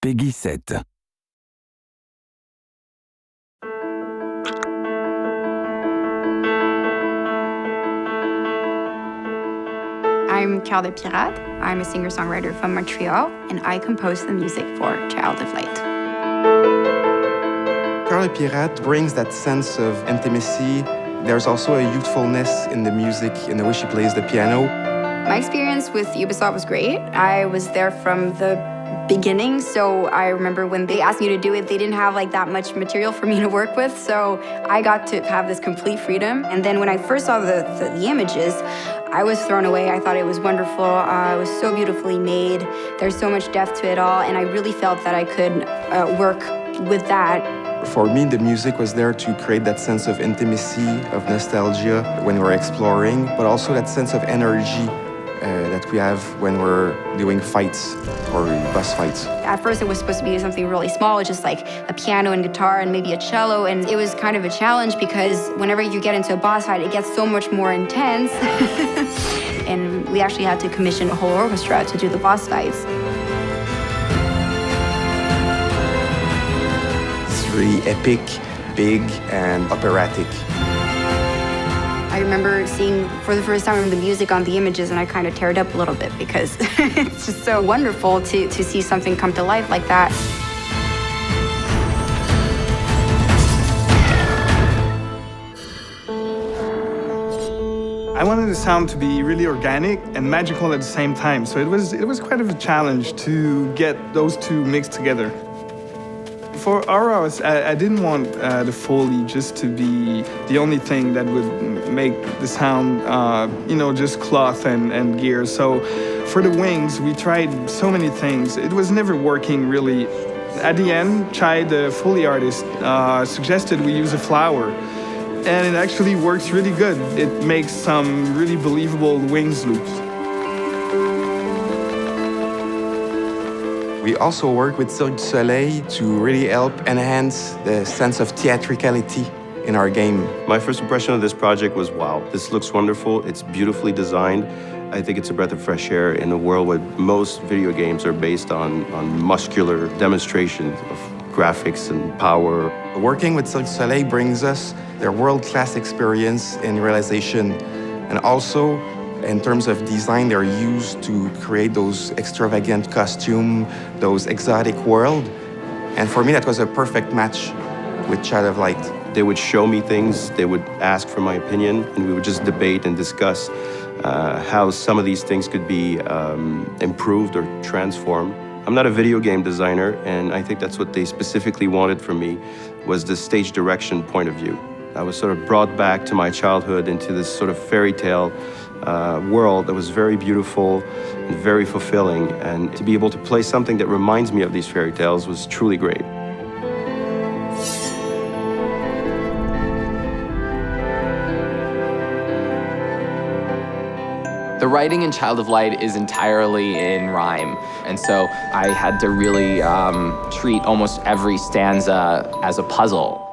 Peggy 7. I'm Carl de Pirate. I'm a singer-songwriter from Montreal, and I compose the music for Child of Light. Carl de Pirate brings that sense of intimacy. There's also a youthfulness in the music, in the way she plays the piano. My experience with Ubisoft was great. I was there from the beginning, so I remember when they asked me to do it, they didn't have that much material for me to work with, so I got to have this complete freedom. And then when I first saw the images, I was thrown away. I thought it was wonderful. It was so beautifully made. There's so much depth to it all, and I really felt that I could work with that. For me, the music was there to create that sense of intimacy, of nostalgia when we're exploring, but also that sense of energy that we have when we're doing fights or boss fights. At first, it was supposed to be something really small, just like a piano and guitar and maybe a cello, and it was kind of a challenge because whenever you get into a boss fight, it gets so much more intense. And we actually had to commission a whole orchestra to do the boss fights. It's really epic, big, and operatic. I remember seeing for the first time the music on the images, and I kind of teared up a little bit because it's just so wonderful to see something come to life like that. I wanted the sound to be really organic and magical at the same time, so it was quite of a challenge to get those two mixed together. For Aura, I didn't want the Foley just to be the only thing that would make the sound, just cloth and gear. So for the wings, we tried so many things. It was never working really. At the end, Chai, the Foley artist, suggested we use a flower. And it actually works really good. It makes some really believable wings loops. We also work with Cirque du Soleil to really help enhance the sense of theatricality in our game. My first impression of this project was, wow, this looks wonderful, it's beautifully designed. I think it's a breath of fresh air in a world where most video games are based on muscular demonstrations of graphics and power. Working with Cirque du Soleil brings us their world-class experience in realization, and also in terms of design, they're used to create those extravagant costumes, those exotic world. And for me, that was a perfect match with Child of Light. They would show me things, they would ask for my opinion, and we would just debate and discuss how some of these things could be improved or transformed. I'm not a video game designer, and I think that's what they specifically wanted from me, was the stage direction point of view. I was sort of brought back to my childhood into this sort of fairy tale world that was very beautiful and very fulfilling, and to be able to play something that reminds me of these fairy tales was truly great. The writing in Child of Light is entirely in rhyme, and so I had to really treat almost every stanza as a puzzle.